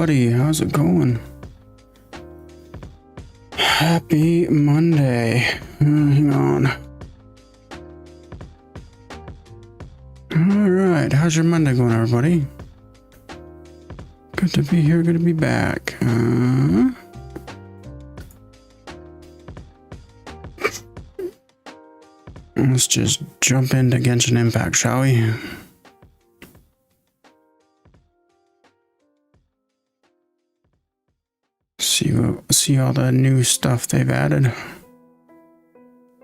buddy. How's it going? Happy Monday. Hang on. Alright, how's your Monday going, everybody? Good to be here, good to be back. Let's just jump into Genshin Impact, shall we? See all the new stuff they've added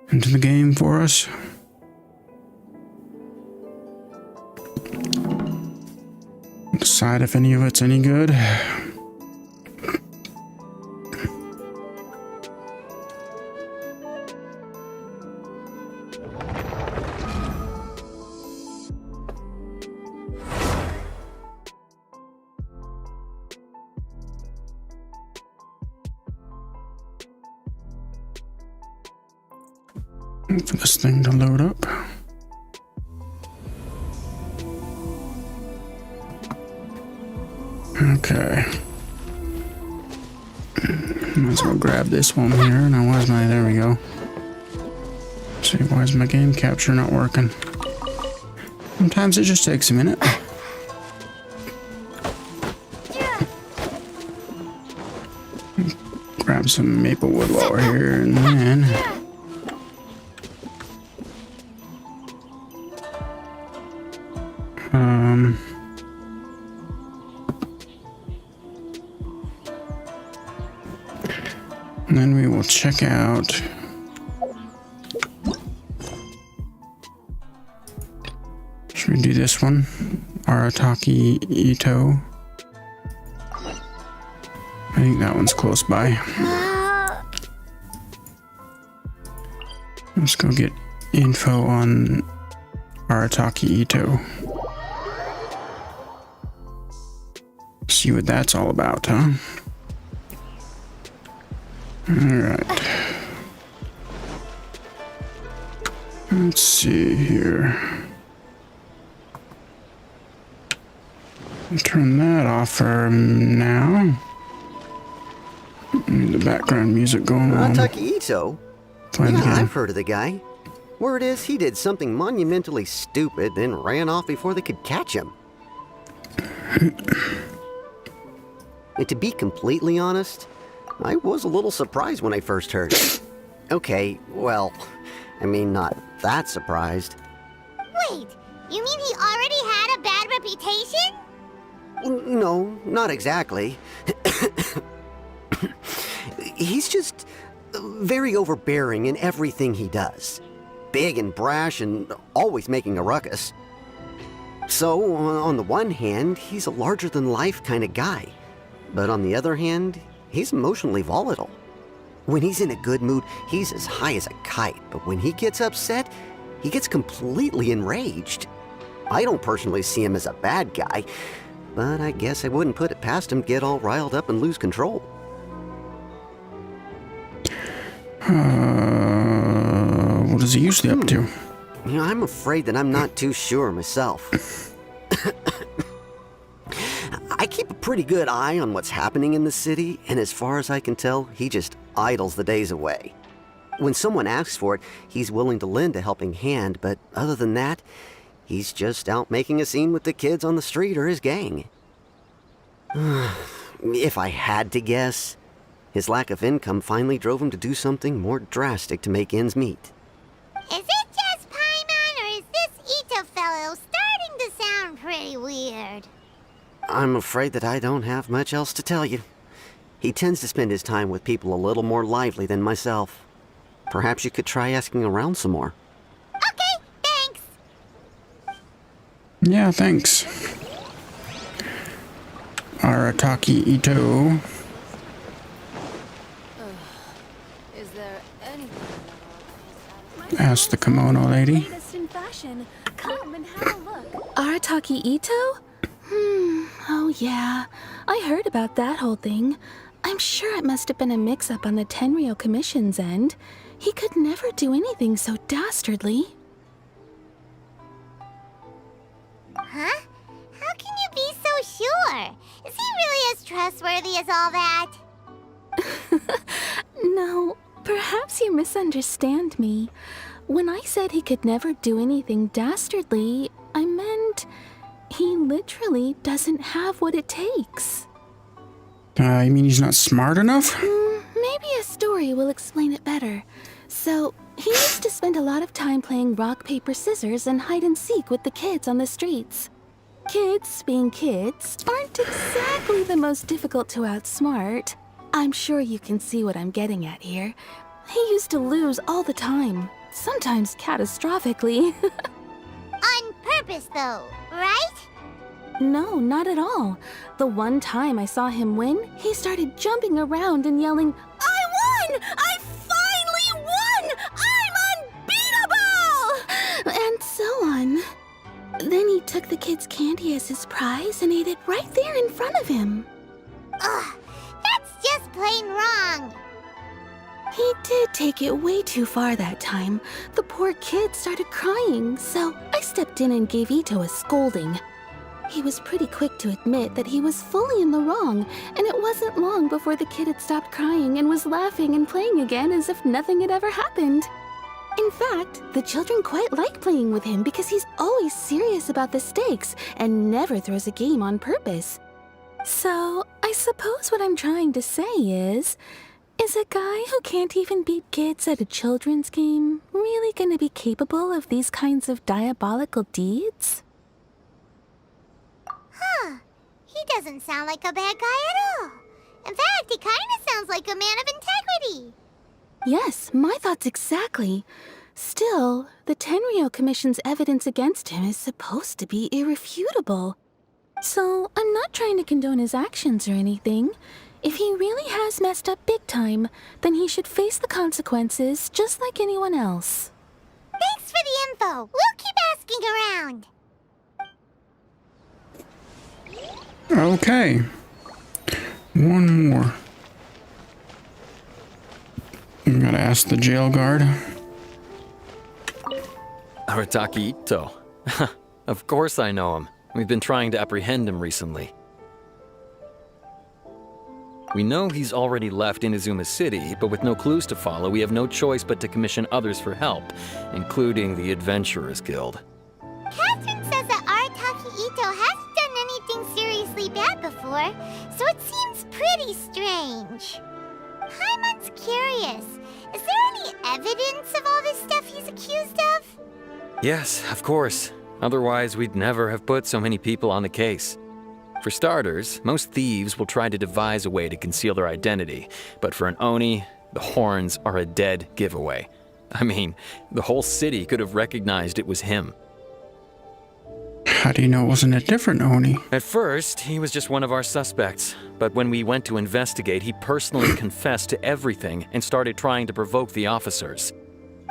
into the game for us. Decide if any of it's any good. Wait for this thing to load up. Okay. Might as well grab this one here. Now, where's my... There we go. Let's see, why is my game capture not working? Sometimes it just takes a minute. Grab some maple wood while we're here, and then... And then we will check out should we do this one? Arataki Ito. I think that one's close by. Let's go get info on Arataki Ito. See what that's all about, huh? Alright. Let's see here. Turn that off for now. Need the background music going on. Arataki Ito? Yeah, I've heard of the guy. Word is he did something monumentally stupid, then ran off before they could catch him. And to be completely honest, I was a little surprised when I first heard it. Okay, well, I mean, not that surprised. Wait, you mean he already had a bad reputation? No, not exactly. He's just very overbearing in everything he does. Big and brash and always making a ruckus. So, on the one hand, he's a larger-than-life kind of guy. But on the other hand, he's emotionally volatile. When he's in a good mood, he's as high as a kite, but when he gets upset, he gets completely enraged. I don't personally see him as a bad guy, but I guess I wouldn't put it past him to get all riled up and lose control. What is he usually up to? You know, I'm afraid that I'm not too sure myself. I keep a pretty good eye on what's happening in the city, and as far as I can tell, he just idles the days away. When someone asks for it, he's willing to lend a helping hand, but other than that, he's just out making a scene with the kids on the street or his gang. If I had to guess, his lack of income finally drove him to do something more drastic to make ends meet. Is it just Paimon, or is this Ito fellow starting to sound pretty weird? I'm afraid that I don't have much else to tell you. He tends to spend his time with people a little more lively than myself. Perhaps you could try asking around some more. Okay, thanks. Yeah, thanks. Arataki Ito. Is there anything? Ask the kimono lady. Latest in fashion. Come and have a look. Arataki Ito? Oh yeah. I heard about that whole thing. I'm sure it must have been a mix-up on the Tenryou Commission's end. He could never do anything so dastardly. Huh? How can you be so sure? Is he really as trustworthy as all that. No, perhaps you misunderstand me. When I said he could never do anything dastardly, I meant he literally doesn't have what it takes. You mean he's not smart enough? Maybe a story will explain it better. So, he used to spend a lot of time playing rock, paper, scissors and hide and seek with the kids on the streets. Kids, being kids, aren't exactly the most difficult to outsmart. I'm sure you can see what I'm getting at here. He used to lose all the time, sometimes catastrophically. On purpose, though, right? No, not at all. The one time I saw him win, he started jumping around and yelling, "I won! I finally won! I'm unbeatable!" And so on. Then he took the kid's candy as his prize and ate it right there in front of him. Ugh, that's just plain wrong. He did take it way too far that time. The poor kid started crying, so I stepped in and gave Ito a scolding. He was pretty quick to admit that he was fully in the wrong, and it wasn't long before the kid had stopped crying and was laughing and playing again as if nothing had ever happened. In fact, the children quite like playing with him because he's always serious about the stakes and never throws a game on purpose. So, I suppose what I'm trying to say is a guy who can't even beat kids at a children's game really gonna be capable of these kinds of diabolical deeds? Huh. He doesn't sound like a bad guy at all. In fact, he kind of sounds like a man of integrity. Yes, my thoughts exactly. Still, the Tenryou Commission's evidence against him is supposed to be irrefutable. So, I'm not trying to condone his actions or anything. If he really has messed up big time, then he should face the consequences just like anyone else. Thanks for the info. We'll keep asking around. Okay. One more. I'm gonna ask the jail guard. Arataki Ito. Of course I know him. We've been trying to apprehend him recently. We know he's already left Inazuma City, but with no clues to follow, we have no choice but to commission others for help, including the Adventurers Guild. Catherine says that Arataki Ito hasn't done anything seriously bad before, so it seems pretty strange. Paimon's curious. Is there any evidence of all this stuff he's accused of? Yes, of course. Otherwise, we'd never have put so many people on the case. For starters, most thieves will try to devise a way to conceal their identity, but for an Oni, the horns are a dead giveaway. I mean, the whole city could have recognized it was him. How do you know it wasn't a different Oni? At first, he was just one of our suspects, but when we went to investigate, he personally confessed to everything and started trying to provoke the officers.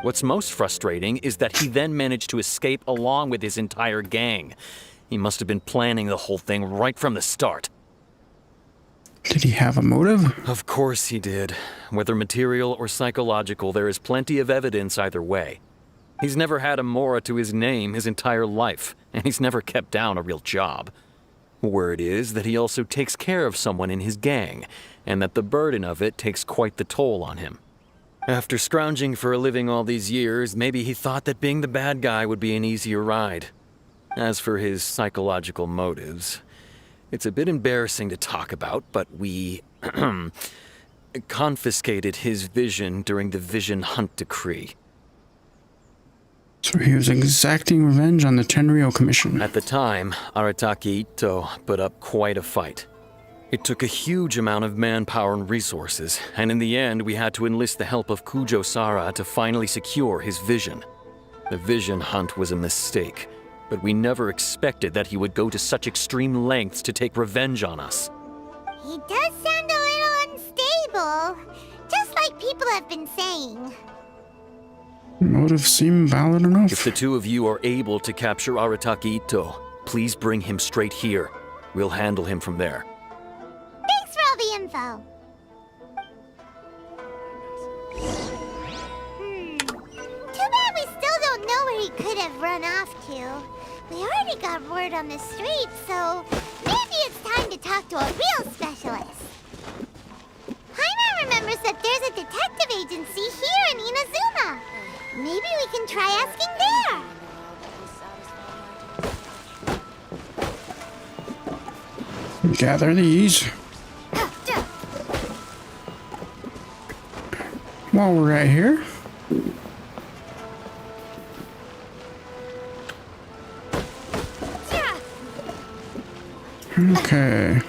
What's most frustrating is that he then managed to escape along with his entire gang. He must have been planning the whole thing right from the start. Did he have a motive? Of course he did. Whether material or psychological, there is plenty of evidence either way. He's never had a Mora to his name his entire life, and he's never kept down a real job. Word is that he also takes care of someone in his gang, and that the burden of it takes quite the toll on him. After scrounging for a living all these years, maybe he thought that being the bad guy would be an easier ride. As for his psychological motives, it's a bit embarrassing to talk about, but we confiscated his vision during the Vision Hunt Decree. So he was exacting revenge on the Tenryou Commission. At the time, Arataki Ito put up quite a fight. It took a huge amount of manpower and resources, and in the end we had to enlist the help of Kujo Sara to finally secure his vision. The Vision Hunt was a mistake, but we never expected that he would go to such extreme lengths to take revenge on us. He does sound a little unstable, just like people have been saying. Motives seem valid enough. If the two of you are able to capture Arataki Ito, please bring him straight here. We'll handle him from there. Thanks for all the info. Too bad we still don't know where he could have run off to. We already got word on the street, so maybe it's time to talk to a real specialist. Paimon remembers that there's a detective agency here in Inazuma. Maybe we can try asking there. Gather these. While we're right here. Okay.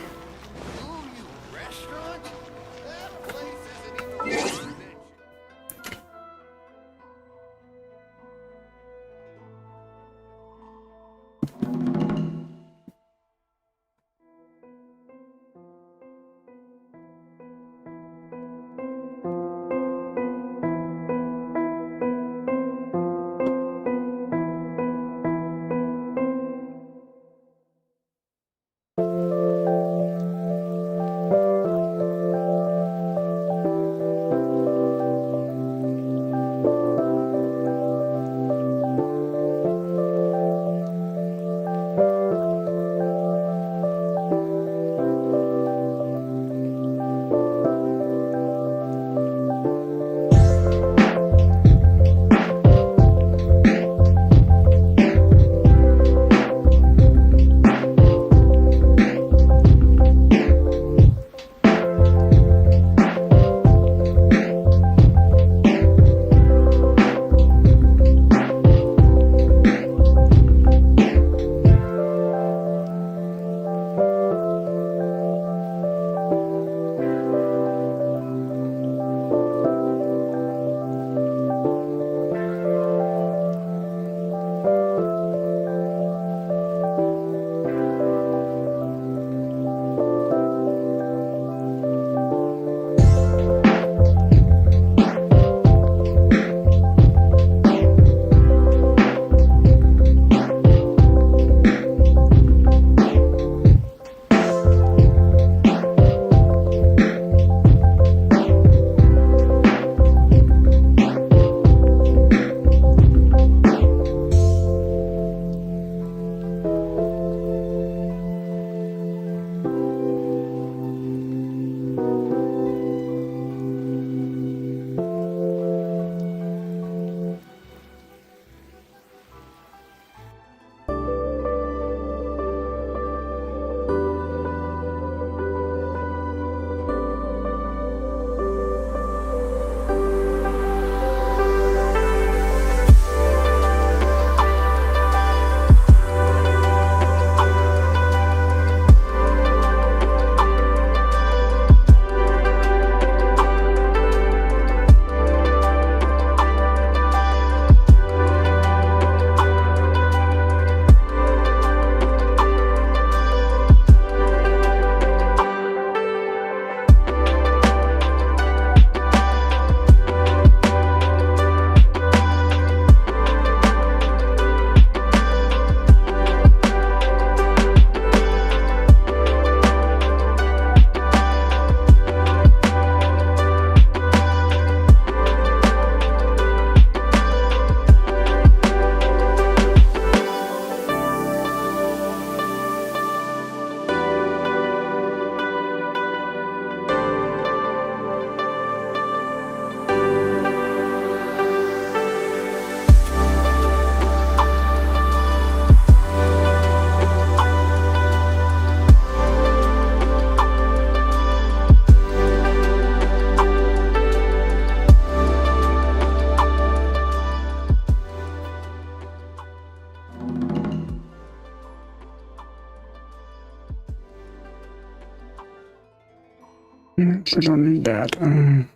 I don't need that. Where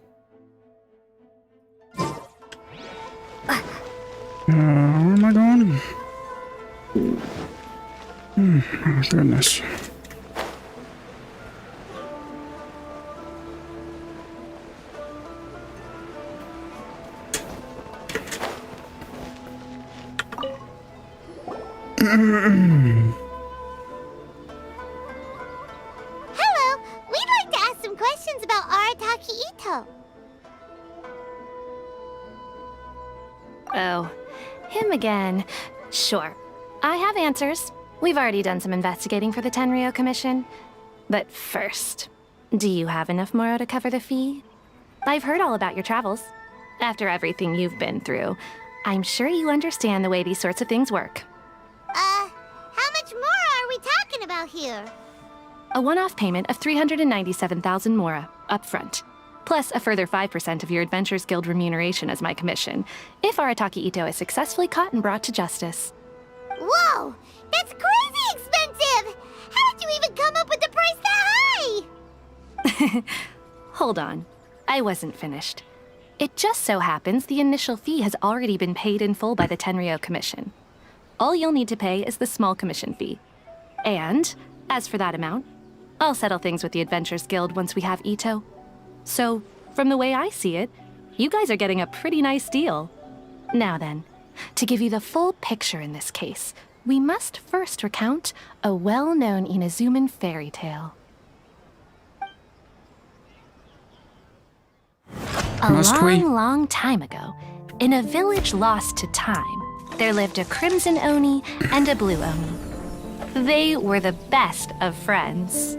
am I going? Oh, goodness. Hello, we'd like to ask some questions about Arataki Ito. Oh, him again. Sure. I have answers. We've already done some investigating for the Tenryou Commission. But first, do you have enough Moro to cover the fee? I've heard all about your travels. After everything you've been through, I'm sure you understand the way these sorts of things work. How much more are we talking about here? A one-off payment of 397,000 Mora, up front. Plus a further 5% of your Adventures Guild remuneration as my commission, if Arataki Ito is successfully caught and brought to justice. Whoa! That's crazy expensive! How did you even come up with the price that high? Hold on. I wasn't finished. It just so happens the initial fee has already been paid in full by the Tenryou Commission. All you'll need to pay is the small commission fee. And, as for that amount, I'll settle things with the Adventures Guild once we have Ito. So, from the way I see it, you guys are getting a pretty nice deal. Now then, to give you the full picture in this case, we must first recount a well-known Inazuman fairy tale. Long time ago, in a village lost to time, there lived a crimson Oni and a blue Oni. They were the best of friends.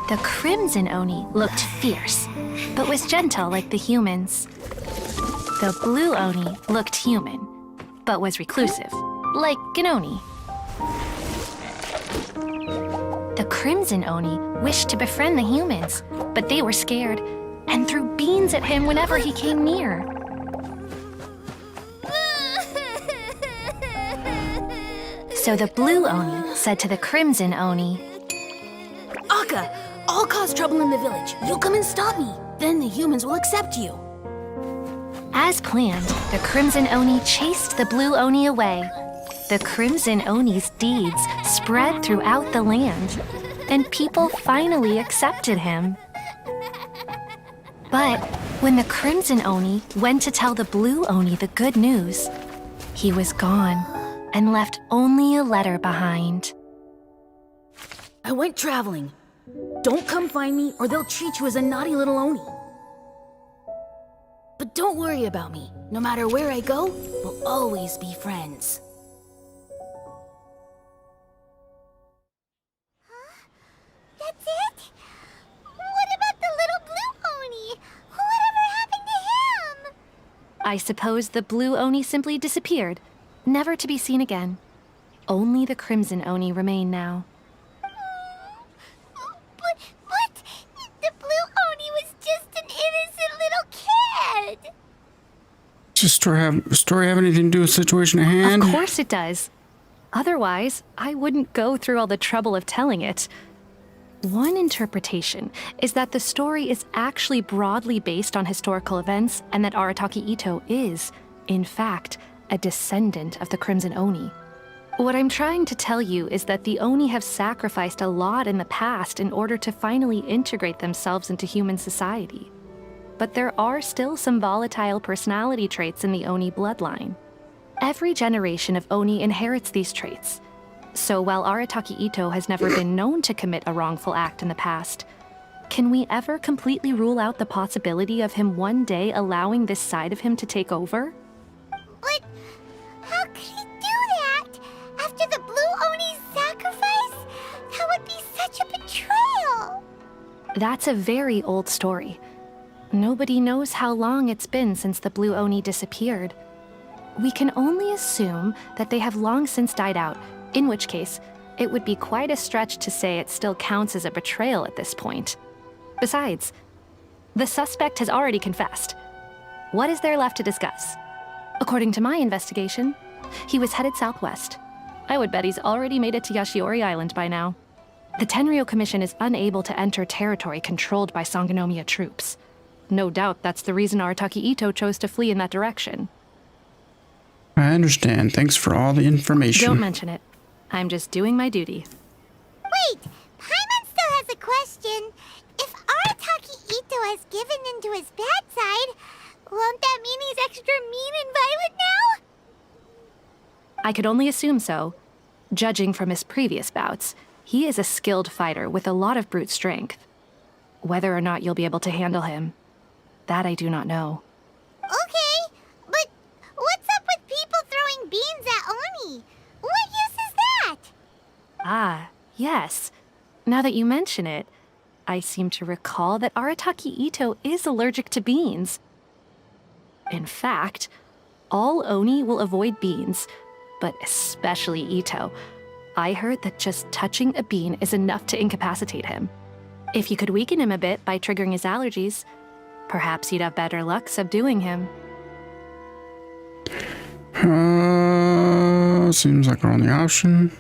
The crimson Oni looked fierce, but was gentle like the humans. The blue Oni looked human, but was reclusive, like an Oni. The crimson Oni wished to befriend the humans, but they were scared and threw beans at him whenever he came near. So the blue Oni said to the crimson Oni, Akka, I'll cause trouble in the village. You'll come and stop me. Then the humans will accept you. As planned, the crimson Oni chased the blue Oni away. The crimson Oni's deeds spread throughout the land, and people finally accepted him. But when the crimson Oni went to tell the blue Oni the good news, he was gone and left only a letter behind. I went traveling. Don't come find me or they'll treat you as a naughty little Oni. But don't worry about me. No matter where I go, we'll always be friends. That's it? What about the little blue Oni? Whatever happened to him? I suppose the blue Oni simply disappeared, never to be seen again. Only the crimson Oni remain now. But the blue Oni was just an innocent little kid. Does story have anything to do with the situation at hand? Of course it does. Otherwise, I wouldn't go through all the trouble of telling it. One interpretation is that the story is actually broadly based on historical events and that Arataki Ito is, in fact, a descendant of the Crimson Oni. What I'm trying to tell you is that the Oni have sacrificed a lot in the past in order to finally integrate themselves into human society. But there are still some volatile personality traits in the Oni bloodline. Every generation of Oni inherits these traits. So while Arataki Ito has never been known to commit a wrongful act in the past, can we ever completely rule out the possibility of him one day allowing this side of him to take over? But how could he do that? After the blue Oni's sacrifice? That would be such a betrayal. That's a very old story. Nobody knows how long it's been since the blue Oni disappeared. We can only assume that they have long since died out, in which case, it would be quite a stretch to say it still counts as a betrayal at this point. Besides, the suspect has already confessed. What is there left to discuss? According to my investigation, he was headed southwest. I would bet he's already made it to Yashiori Island by now. The Tenryou Commission is unable to enter territory controlled by Sangonomiya troops. No doubt that's the reason Arataki Ito chose to flee in that direction. I understand. Thanks for all the information. Don't mention it. I'm just doing my duty. Wait, Paimon still has a question. If Arataki Ito has given in to his bad side, won't that mean he's extra mean and violent now? I could only assume so. Judging from his previous bouts, he is a skilled fighter with a lot of brute strength. Whether or not you'll be able to handle him, that I do not know. Okay, but what's up with people throwing beans at Oni? What use is that? Yes. Now that you mention it, I seem to recall that Arataki Ito is allergic to beans. In fact, all Oni will avoid beans, but especially Ito. I heard that just touching a bean is enough to incapacitate him. If you could weaken him a bit by triggering his allergies, perhaps you'd have better luck subduing him. Seems like our only option.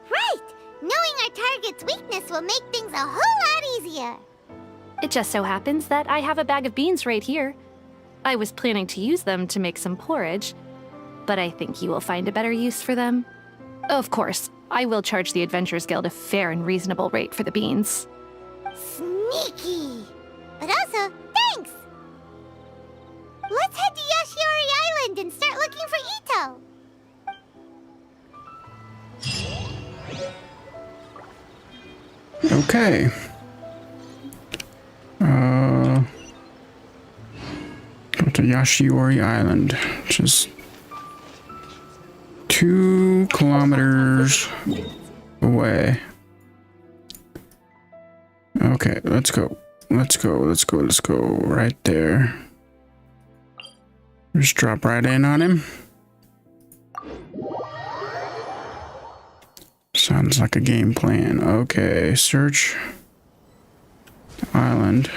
Right! Knowing our target's weakness will make things a whole lot easier. It just so happens that I have a bag of beans right here. I was planning to use them to make some porridge, but I think you will find a better use for them. Of course, I will charge the Adventurers Guild a fair and reasonable rate for the beans. Sneaky! But also, thanks! Let's head to Yashiori Island and start looking for Ito! Okay. Go to Yashiori Island, which is 2 kilometers away. Okay, let's go. Let's go. Right there. Just drop right in on him. Sounds like a game plan. Okay, search island.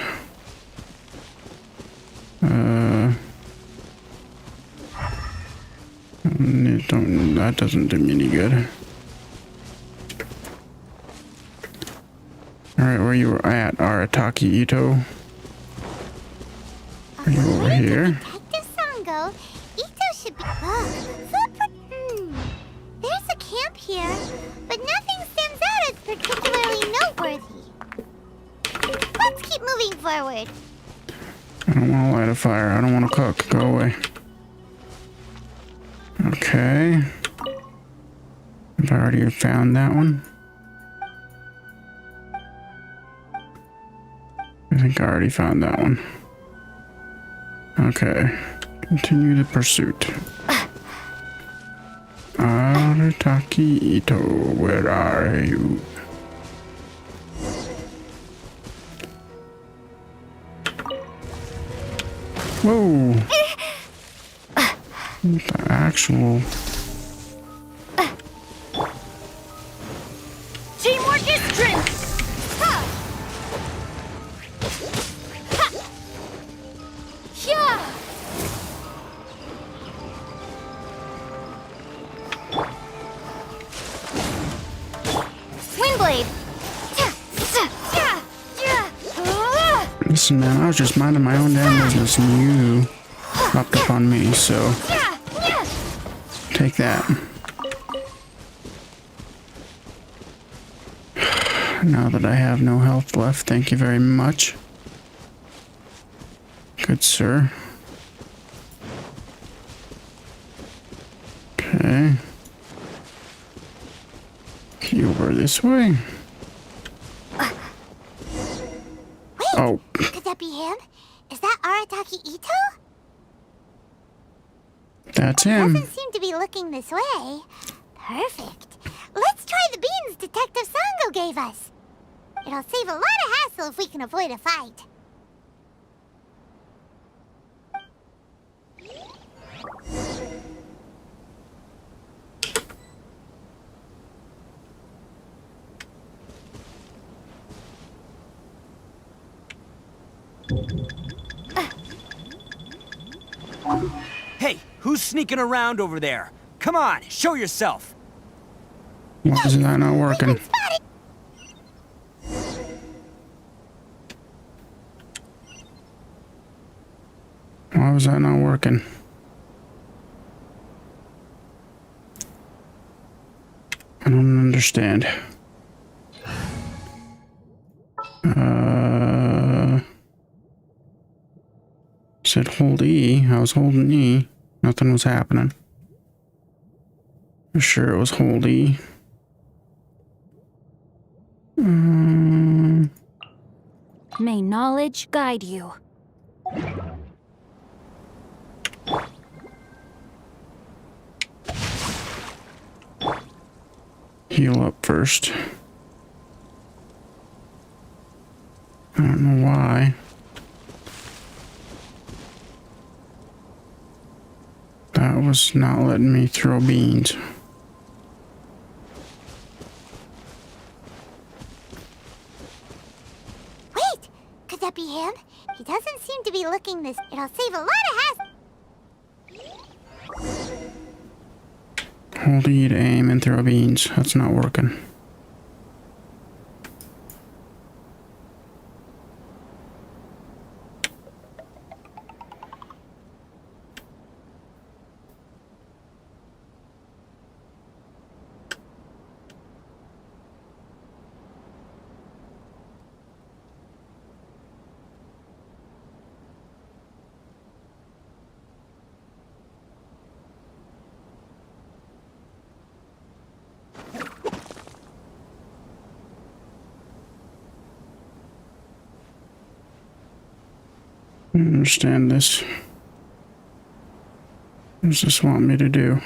That doesn't do me any good. Alright, where you were at, Arataki Ito? Are you over here? Detective Sango, Ito should be... There's a camp here, but nothing stands out as particularly noteworthy. Let's keep moving forward. I don't want to light a fire. I don't want to cook. Go away. Okay. Have I already found that one? I think I already found that one. Okay. Continue the pursuit. Arataki Ito, where are you? Whoa! What the actual... Teamwork is strength! Windblade! Listen, man, I was just minding my own damn business and you hopped up on me, so... Take that. Now that I have no health left, thank you very much. Good sir. Okay. You over this way? Wait! Oh, Could that be him? Is that Arataki Ito? that's him. Doesn't seem to be looking this way. Perfect. Let's try the beans Detective Sango gave us. It'll save a lot of hassle if we can avoid a fight. Hey, who's sneaking around over there? Come on, show yourself. Why is that not working? Why was that not working? I don't understand. Said hold E. I was holding E. Nothing was happening. For sure it was hold E. May knowledge guide you. heal up first. I don't know why. That was not letting me throw beans. Wait! Could that be him? He doesn't seem to be looking this... It'll save a lot of hassle. Hold E to aim and throw beans. That's not working. I don't understand this. What does this want me to do?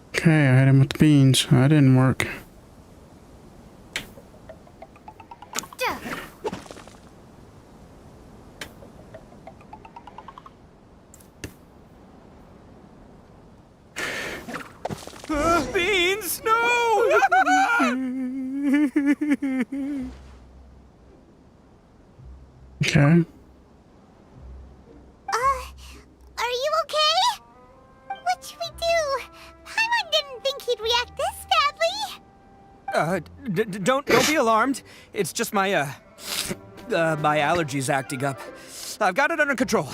Okay, I hit him with the beans. That didn't work. Beans, no! Okay. Are you okay? What should we do? Paimon didn't think he'd react this badly. Don't be alarmed. It's just my my allergies acting up. I've got it under control.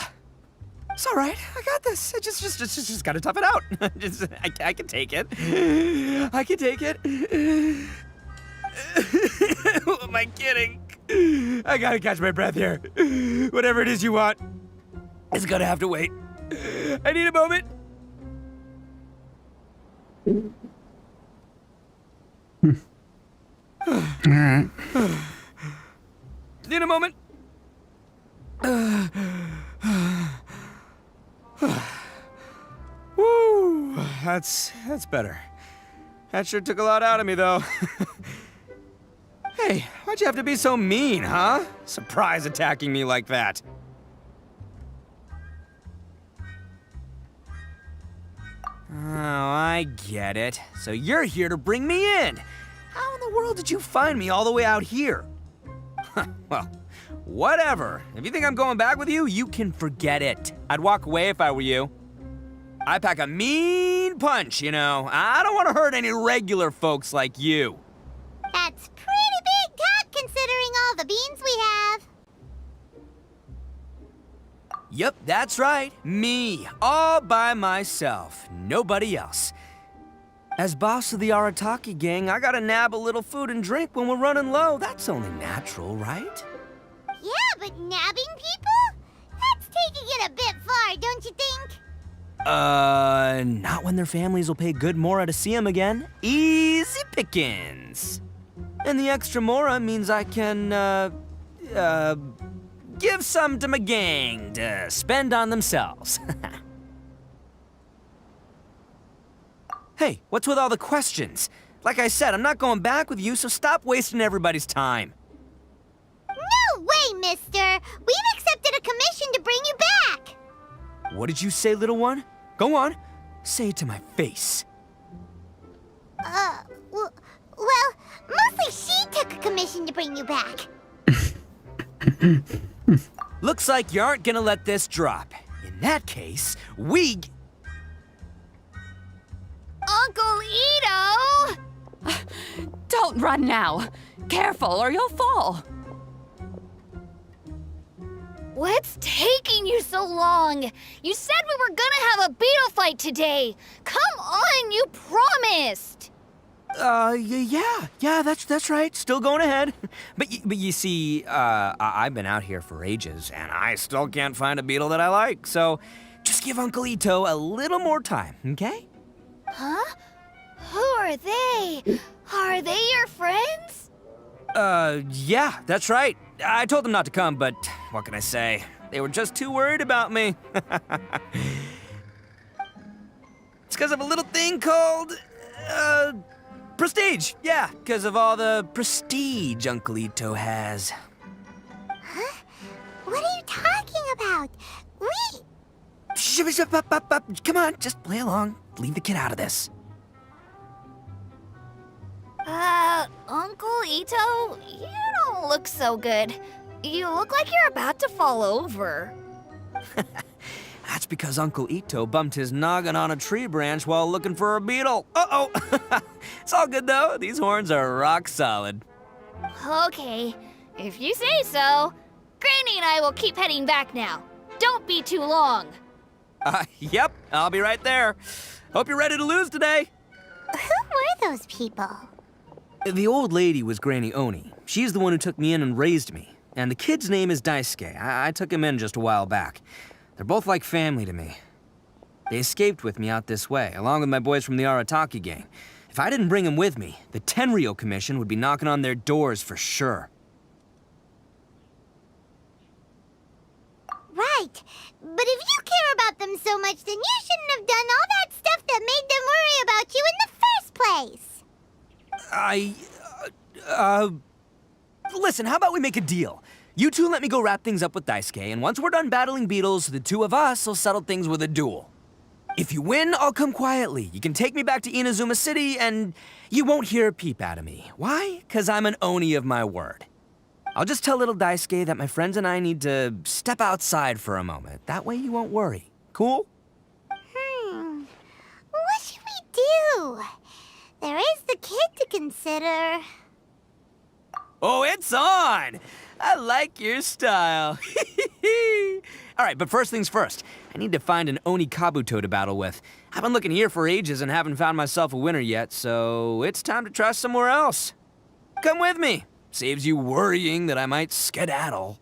It's all right. I got this. I just gotta tough it out. I can take it. I can take it. Who am I kidding? I gotta catch my breath here. Whatever it is you want, it's gonna have to wait. I need a moment. All right. Need a moment. Woo, that's better. That sure took a lot out of me, though. Hey, why'd you have to be so mean, huh? Surprise attacking me like that. Oh, I get it. So you're here to bring me in. How in the world did you find me all the way out here? Well, whatever. If you think I'm going back with you, you can forget it. I'd walk away if I were you. I pack a mean punch, you know. I don't want to hurt any regular folks like you. That's pretty big talk considering all the beans we have. Yep, that's right. Me, all by myself. Nobody else. As boss of the Arataki gang, I gotta nab a little food and drink when we're running low. That's only natural, right? Yeah, but nabbing people? That's taking it a bit far, don't you think? Not when their families will pay good mora to see them again. Easy pickings. And the extra mora means I can, give some to my gang to spend on themselves. Hey, what's with all the questions? Like I said, I'm not going back with you, so stop wasting everybody's time. No way, mister! We've accepted a commission to bring you back! What did you say, little one? Go on. Say it to my face. Well, mostly she took a commission to bring you back. Looks like you aren't gonna let this drop. In that case, Uncle Ito! Don't run now. Careful or you'll fall. What's taking you so long? You said we were gonna have a beetle fight today. Come on, you promised. Yeah, that's right. Still going ahead. But you see, I've been out here for ages, and I still can't find a beetle that I like. So just give Uncle Ito a little more time, okay? Huh? Who are they? Are they your friends? Yeah, that's right. I told them not to come, but what can I say? They were just too worried about me. It's because of a little thing called, prestige. Yeah, because of all the prestige Uncle Ito has. Huh? What are you talking about? Come on, just play along. Leave the kid out of this. Uncle Ito, you don't look so good. You look like you're about to fall over. That's because Uncle Ito bumped his noggin on a tree branch while looking for a beetle. Uh-oh. It's all good, though. These horns are rock solid. Okay, if you say so. Granny and I will keep heading back now. Don't be too long. Yep, I'll be right there. Hope you're ready to lose today. Who were those people? The old lady was Granny Oni. She's the one who took me in and raised me. And the kid's name is Daisuke. I took him in just a while back. They're both like family to me. They escaped with me out this way, along with my boys from the Arataki gang. If I didn't bring them with me, the Tenryou Commission would be knocking on their doors for sure. Right. But if you care about them so much, then you shouldn't have done all that stuff that made them worry about you in the first place. Listen, how about we make a deal? You two let me go wrap things up with Daisuke, and once we're done battling beetles, the two of us will settle things with a duel. If you win, I'll come quietly. You can take me back to Inazuma City, and you won't hear a peep out of me. Why? 'Cause I'm an Oni of my word. I'll just tell little Daisuke that my friends and I need to step outside for a moment. That way you won't worry. Cool? What should we do? There is the kid to consider. Oh, it's on! I like your style. All right, but first things first. I need to find an Oni Kabuto to battle with. I've been looking here for ages and haven't found myself a winner yet, so it's time to try somewhere else. Come with me. Saves you worrying that I might skedaddle.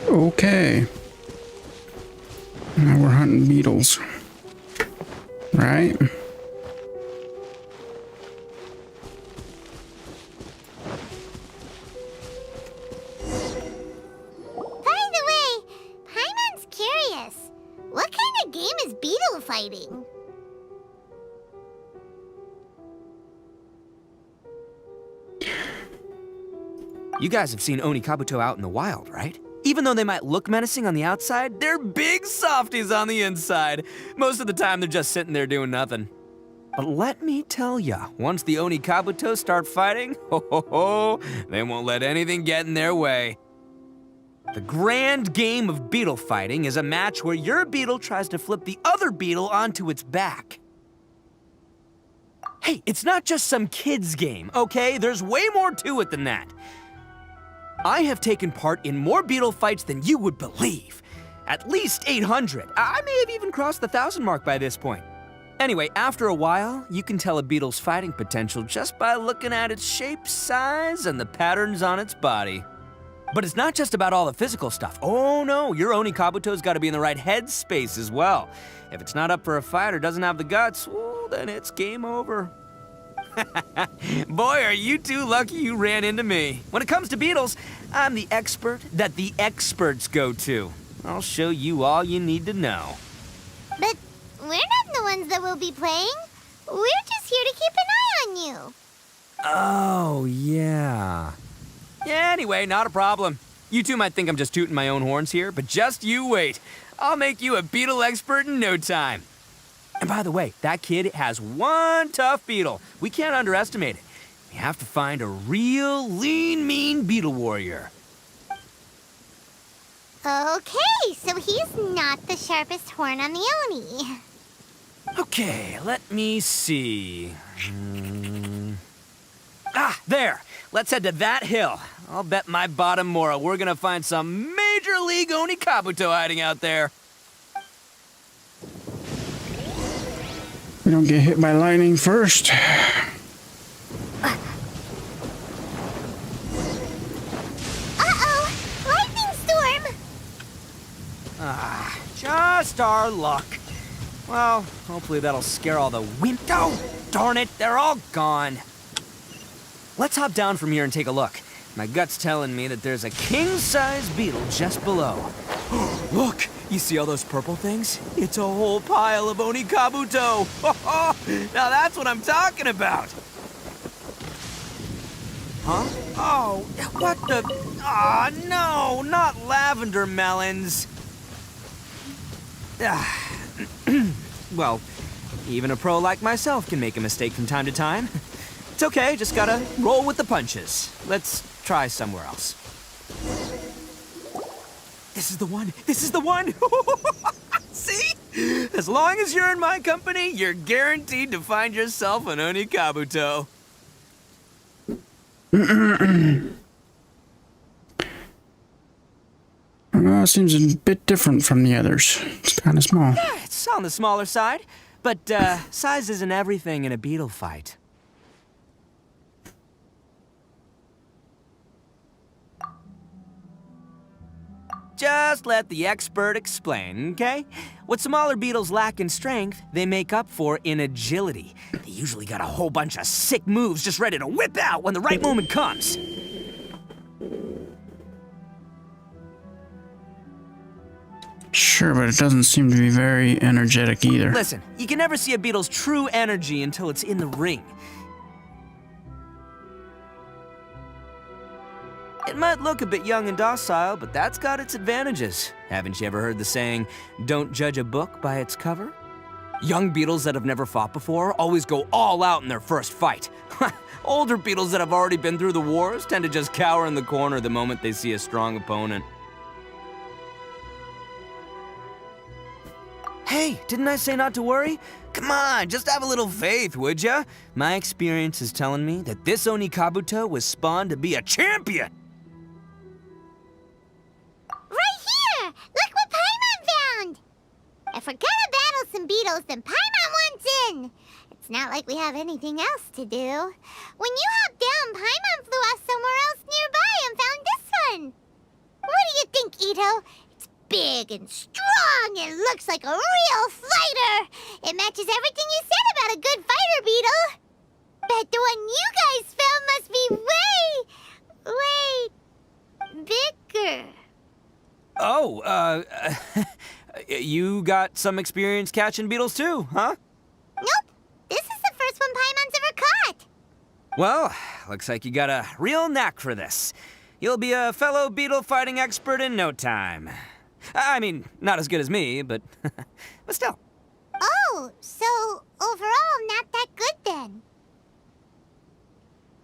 Okay. Now we're hunting beetles. Right? By the way, Paimon's curious. What kind of game is beetle fighting? You guys have seen Oni Kabuto out in the wild, right? Even though they might look menacing on the outside, they're big softies on the inside. Most of the time, they're just sitting there doing nothing. But let me tell ya, once the Oni Kabuto start fighting, they won't let anything get in their way. The grand game of beetle fighting is a match where your beetle tries to flip the other beetle onto its back. Hey, it's not just some kid's game, okay? There's way more to it than that. I have taken part in more beetle fights than you would believe. At least 800. I may have even crossed the 1,000 mark by this point. Anyway, after a while, you can tell a beetle's fighting potential just by looking at its shape, size, and the patterns on its body. But it's not just about all the physical stuff. Oh no, your Oni Kabuto's got to be in the right headspace as well. If it's not up for a fight or doesn't have the guts, well, then it's game over. Boy, are you two lucky you ran into me. When it comes to beetles, I'm the expert that the experts go to. I'll show you all you need to know. But we're not the ones that will be playing. We're just here to keep an eye on you. Oh, yeah. Yeah, anyway, not a problem. You two might think I'm just tooting my own horns here, but just you wait. I'll make you a beetle expert in no time. And by the way, that kid has one tough beetle. We can't underestimate it. We have to find a real lean, mean beetle warrior. Okay, so he's not the sharpest horn on the Oni. Okay, let me see. There. Let's head to that hill. I'll bet my bottom moral we're gonna find some major league Oni Kabuto hiding out there. We don't get hit by lightning first. Uh-oh! Lightning just our luck. Well, hopefully that'll scare all the wind. Oh, darn it, they're all gone. Let's hop down from here and take a look. My gut's telling me that there's a king-size beetle just below. Look, you see all those purple things? It's a whole pile of Onikabuto. Now that's what I'm talking about. Huh? Oh, what the? Ah, no, not lavender melons. Well, even a pro like myself can make a mistake from time to time. It's okay, just gotta roll with the punches. Let's try somewhere else. This is the one! This is the one! See? As long as you're in my company, you're guaranteed to find yourself an Onikabuto. Seems a bit different from the others. It's kind of small. Yeah, it's on the smaller side, but size isn't everything in a beetle fight. Just let the expert explain, okay? What smaller beetles lack in strength, they make up for in agility. They usually got a whole bunch of sick moves just ready to whip out when the right moment comes. Sure, but it doesn't seem to be very energetic either. Listen, you can never see a beetle's true energy until it's in the ring. It might look a bit young and docile, but that's got its advantages. Haven't you ever heard the saying, don't judge a book by its cover? Young beetles that have never fought before always go all out in their first fight. Older beetles that have already been through the wars tend to just cower in the corner the moment they see a strong opponent. Hey, didn't I say not to worry? Come on, just have a little faith, would ya? My experience is telling me that this Onikabuto was spawned to be a champion! Right here! Look what Paimon found! If we're gonna battle some beetles, then Paimon wants in! It's not like we have anything else to do. When you hopped down, Paimon flew off somewhere else nearby and found this one! What do you think, Ito? It's big and strong and looks like a real fighter! It matches everything you said about a good fighter, Beetle! Bet the one you guys found must be way bigger. Oh, you got some experience catching beetles too, huh? Nope. This is the first one Paimon's ever caught. Well, looks like you got a real knack for this. You'll be a fellow beetle fighting expert in no time. I mean, not as good as me, but still. Oh, so overall not that good then.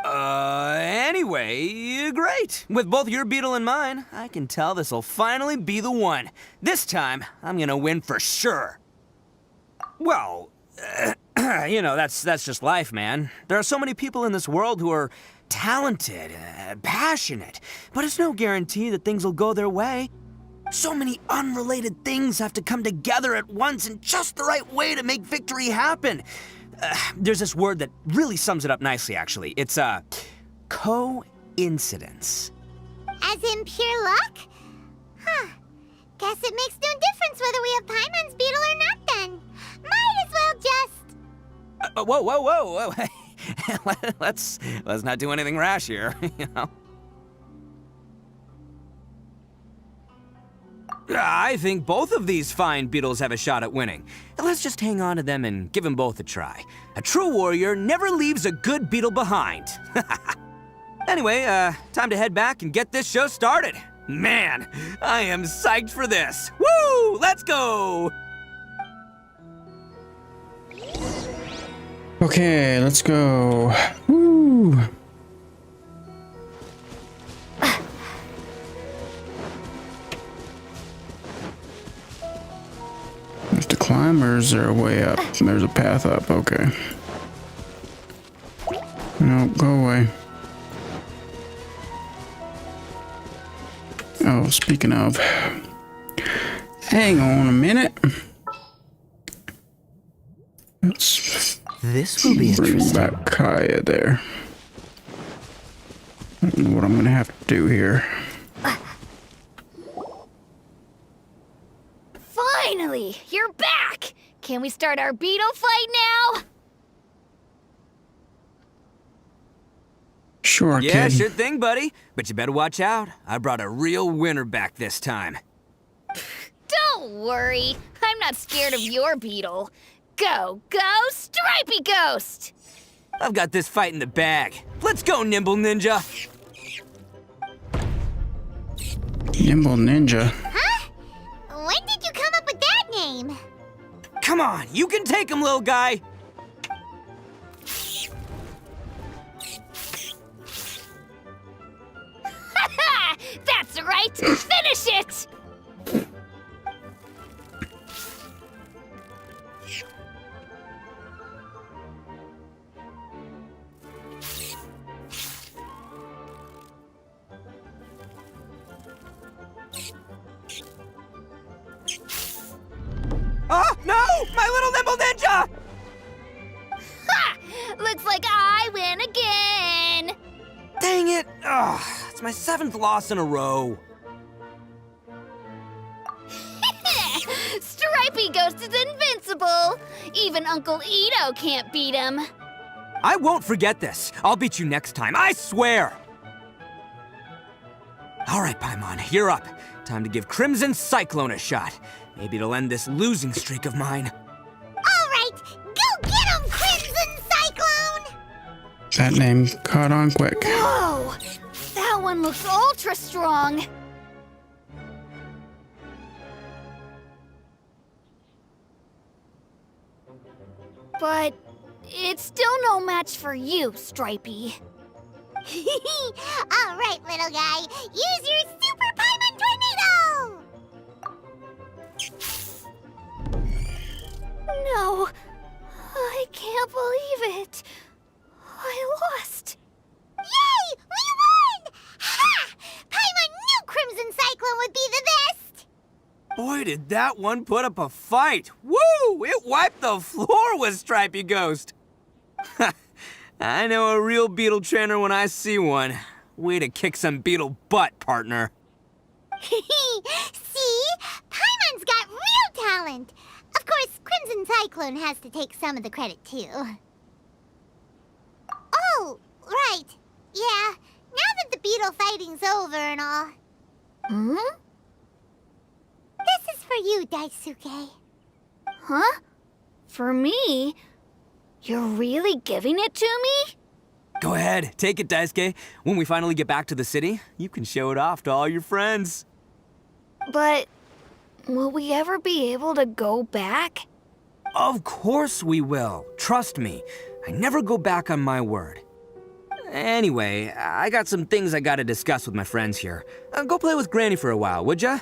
Anyway, great. With both your beetle and mine, I can tell this'll finally be the one. This time, I'm gonna win for sure. Well, you know, that's just life, man. There are so many people in this world who are talented, passionate, but it's no guarantee that things will go their way. So many unrelated things have to come together at once in just the right way to make victory happen. There's this word that really sums it up nicely, actually. It's, coincidence. As in pure luck? Huh. Guess it makes no difference whether we have Paimon's beetle or not then. Might as well just... Whoa. Let's not do anything rash here, you know? I think both of these fine beetles have a shot at winning. Let's just hang on to them and give them both a try. A true warrior never leaves a good beetle behind. Anyway, time to head back and get this show started. Man, I am psyched for this. Woo! Let's go! Okay, let's go. Woo! Have to climb, or is there a way up? There's a path up, okay. No, go away. Oh, speaking of, hang on a minute. Let's This will be bring interesting. back Kaya there. I don't know what I'm gonna have to do here. Finally! Can we start our beetle fight now? Sure, Yeah, kid. sure thing, buddy. But you better watch out. I brought a real winner back this time. Don't worry. I'm not scared of your beetle. Go, Stripey Ghost! I've got this fight in the bag. Let's go, Nimble Ninja. Nimble Ninja. Huh? When did you come up with that name? Come on, you can take him, little guy. That's right! Finish it! Oh, no! My little Nimble Ninja! Ha! Looks like I win again! Dang it! Ugh, it's my 7th loss in a row. Stripey Ghost is invincible! Even Uncle Ito can't beat him. I won't forget this. I'll beat you next time, I swear! All right, Paimon, you're up. Time to give Crimson Cyclone a shot. Maybe it'll end this losing streak of mine. All right, go get him, Crimson Cyclone! That name caught on quick. Whoa! That one looks ultra strong! But it's still no match for you, Stripey. All right, little guy, use your Super Paimon Tornado! No, I can't believe it. I lost. Yay! We won! Ha! Paimon knew Crimson Cyclone would be the best! Boy, did that one put up a fight. Woo! It wiped the floor with Stripey Ghost. I know a real beetle trainer when I see one. Way to kick some beetle butt, partner. See? Paimon's got real talent. Of course, Crimson Cyclone has to take some of the credit, too. Oh, right. Yeah, now that the beetle fighting's over and all. Hmm? This is for you, Daisuke. Huh? For me? You're really giving it to me? Go ahead, take it, Daisuke. When we finally get back to the city, you can show it off to all your friends. But will we ever be able to go back? Of course we will. Trust me. I never go back on my word. Anyway, I got some things I gotta discuss with my friends here. Go play with Granny for a while, would ya?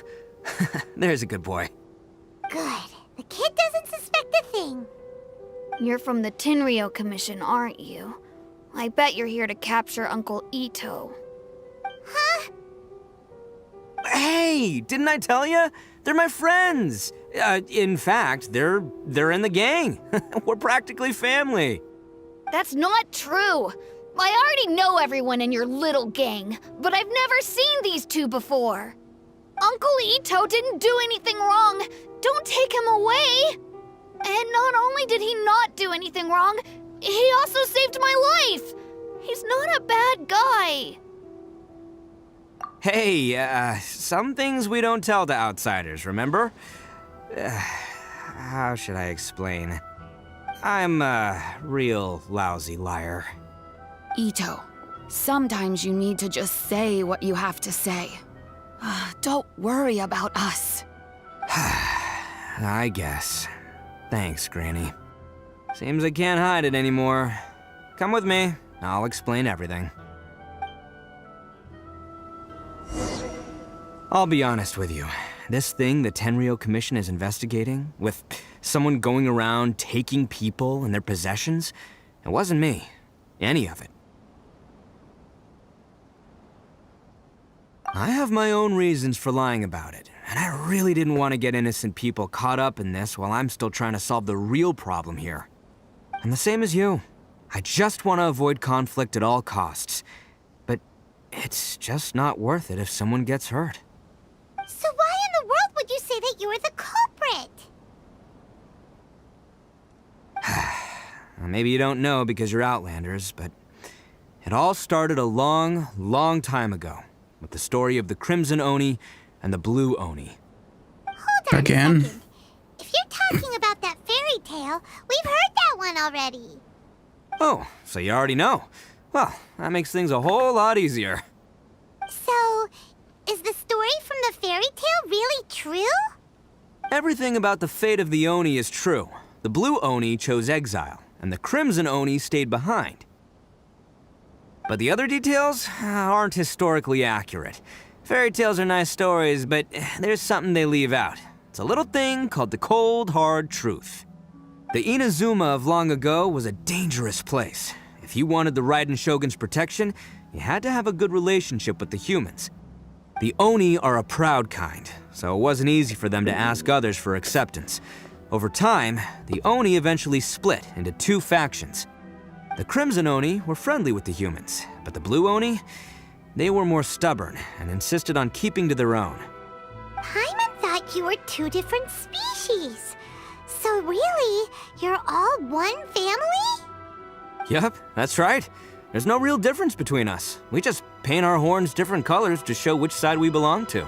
There's a good boy. Good. The kid doesn't suspect a thing. You're from the Tenryou Commission, aren't you? I bet you're here to capture Uncle Ito. Huh? Hey, didn't I tell ya? They're my friends. In fact, they're in the gang. We're practically family. That's not true. I already know everyone in your little gang, but I've never seen these two before. Uncle Ito didn't do anything wrong. Don't take him away. And not only did he not do anything wrong, he also saved my life. He's not a bad guy. Hey, some things we don't tell to outsiders, remember? How should I explain? I'm a real lousy liar. Ito, sometimes you need to just say what you have to say. Don't worry about us. I guess. Thanks, Granny. Seems I can't hide it anymore. Come with me. I'll explain everything. I'll be honest with you. This thing the Tenryou Commission is investigating, with someone going around taking people and their possessions, it wasn't me. Any of it. I have my own reasons for lying about it, and I really didn't want to get innocent people caught up in this while I'm still trying to solve the real problem here. I'm the same as you. I just want to avoid conflict at all costs. But it's just not worth it if someone gets hurt. So why in the world would you say that you were the culprit? Maybe you don't know because you're Outlanders, but it all started a long, long time ago with the story of the Crimson Oni and the Blue Oni. Hold on Again? a second. If you're talking about that fairy tale, we've heard that one already. Oh, so you already know. Well, that makes things a whole lot easier. So, is the story from the fairy tale really true? Everything about the fate of the Oni is true. The Blue Oni chose exile, and the Crimson Oni stayed behind. But the other details aren't historically accurate. Fairy tales are nice stories, but there's something they leave out. It's a little thing called the cold, hard truth. The Inazuma of long ago was a dangerous place. If you wanted the Raiden Shogun's protection, you had to have a good relationship with the humans. The Oni are a proud kind, so it wasn't easy for them to ask others for acceptance. Over time, the Oni eventually split into two factions. The Crimson Oni were friendly with the humans, but the Blue Oni, they were more stubborn and insisted on keeping to their own. Paimon thought you were two different species. So really, you're all one family? Yup, that's right. There's no real difference between us. We just paint our horns different colors to show which side we belong to.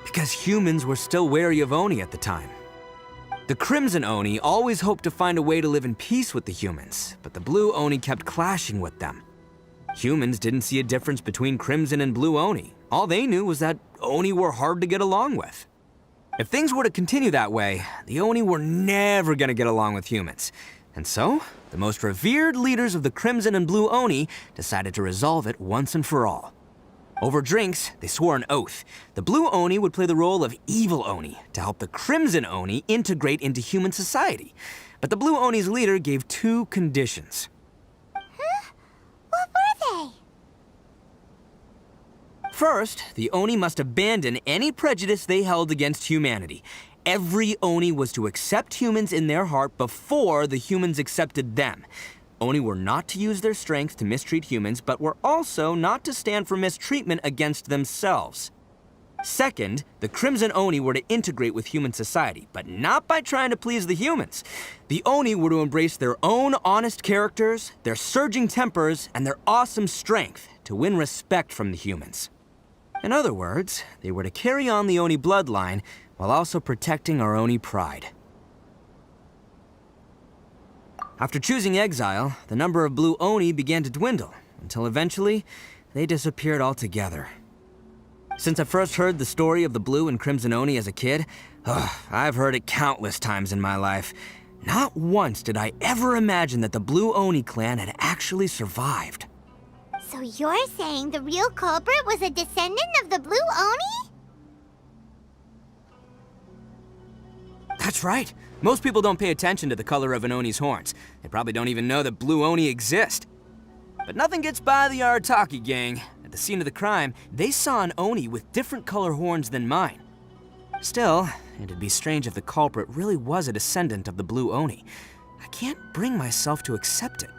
Because humans were still wary of Oni at the time. The Crimson Oni always hoped to find a way to live in peace with the humans, but the Blue Oni kept clashing with them. Humans didn't see a difference between Crimson and Blue Oni. All they knew was that Oni were hard to get along with. If things were to continue that way, the Oni were never gonna get along with humans. And so, the most revered leaders of the Crimson and Blue Oni decided to resolve it once and for all. Over drinks, they swore an oath. The Blue Oni would play the role of evil Oni to help the Crimson Oni integrate into human society. But the Blue Oni's leader gave two conditions. Huh? What were they? First, the Oni must abandon any prejudice they held against humanity. Every Oni was to accept humans in their heart before the humans accepted them. Oni were not to use their strength to mistreat humans, but were also not to stand for mistreatment against themselves. Second, the Crimson Oni were to integrate with human society, but not by trying to please the humans. The Oni were to embrace their own honest characters, their surging tempers, and their awesome strength to win respect from the humans. In other words, they were to carry on the Oni bloodline while also protecting our Oni pride. After choosing exile, the number of Blue Oni began to dwindle, until eventually, they disappeared altogether. Since I first heard the story of the Blue and Crimson Oni as a kid, I've heard it countless times in my life. Not once did I ever imagine that the Blue Oni clan had actually survived. So you're saying the real culprit was a descendant of the Blue Oni? That's right. Most people don't pay attention to the color of an Oni's horns. They probably don't even know that Blue Oni exist. But nothing gets by the Arataki gang. At the scene of the crime, they saw an Oni with different color horns than mine. Still, it'd be strange if the culprit really was a descendant of the Blue Oni. I can't bring myself to accept it.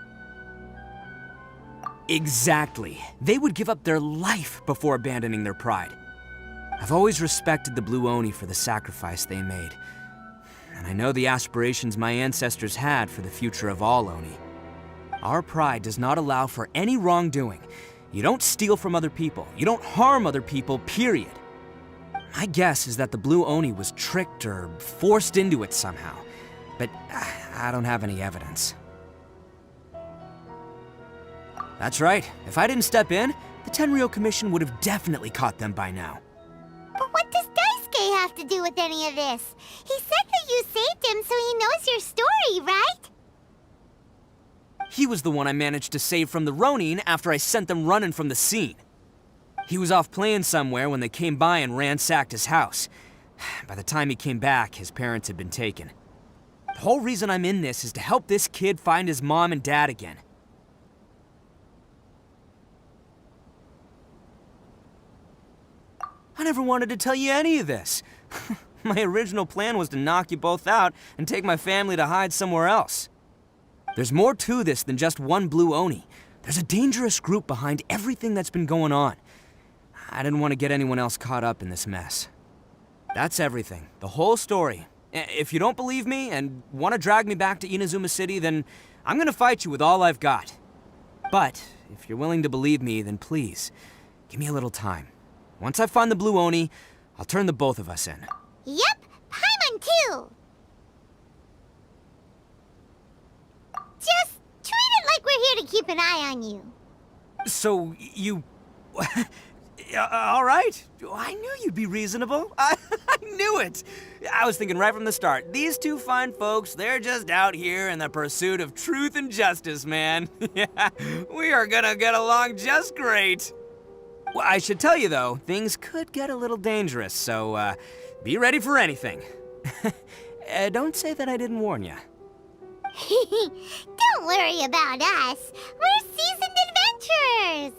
Exactly. They would give up their life before abandoning their pride. I've always respected the Blue Oni for the sacrifice they made. And I know the aspirations my ancestors had for the future of all Oni. Our pride does not allow for any wrongdoing. You don't steal from other people. You don't harm other people, period. My guess is that the Blue Oni was tricked or forced into it somehow. But I don't have any evidence. That's right. If I didn't step in, the Tenryou Commission would have definitely caught them by now. But what does Daisuke have to do with any of this? He said that you saved him so he knows your story, right? He was the one I managed to save from the Ronin after I sent them running from the scene. He was off playing somewhere when they came by and ransacked his house. By the time he came back, his parents had been taken. The whole reason I'm in this is to help this kid find his mom and dad again. I never wanted to tell you any of this. My original plan was to knock you both out and take my family to hide somewhere else. There's more to this than just one Blue Oni. There's a dangerous group behind everything that's been going on. I didn't want to get anyone else caught up in this mess. That's everything. The whole story. If you don't believe me and want to drag me back to Inazuma City, then I'm gonna fight you with all I've got. But if you're willing to believe me, then please, give me a little time. Once I find the Blue Oni, I'll turn the both of us in. Yep, Paimon too. Just treat it like we're here to keep an eye on you. So, you... all right. I knew you'd be reasonable. I knew it. I was thinking right from the start, these two fine folks, they're just out here in the pursuit of truth and justice, man. Yeah, we are gonna get along just great. Well, I should tell you, though, things could get a little dangerous, so be ready for anything. Don't say that I didn't warn you. Don't worry about us. We're seasoned adventurers.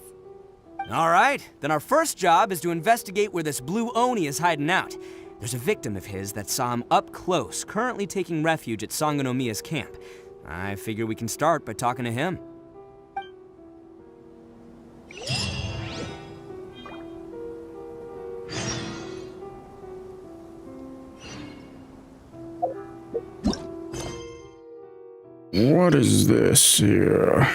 All right, then our first job is to investigate where this Blue Oni is hiding out. There's a victim of his that saw him up close, currently taking refuge at Sangonomiya's camp. I figure we can start by talking to him. What is this here?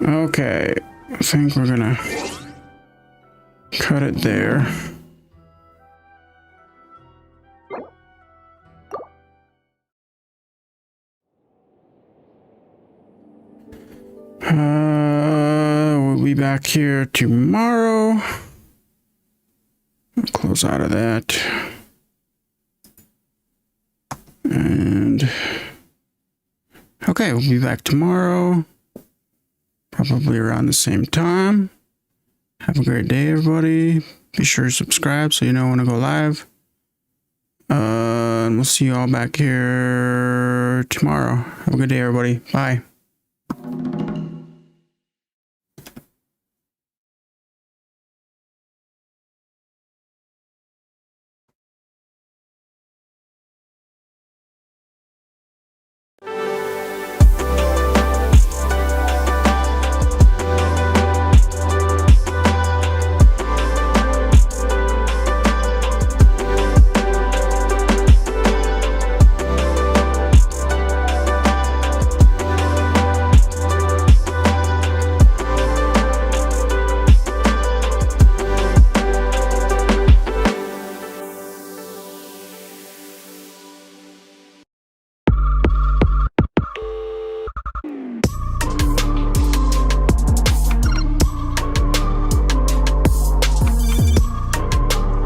Okay, I think we're gonna cut it there. We'll be back here tomorrow. Close out of that. And okay, we'll be back tomorrow, probably around the same time. Have a great day, everybody. Be sure to subscribe so you know when I go live. And we'll see you all back here tomorrow. Have a good day, everybody. Bye.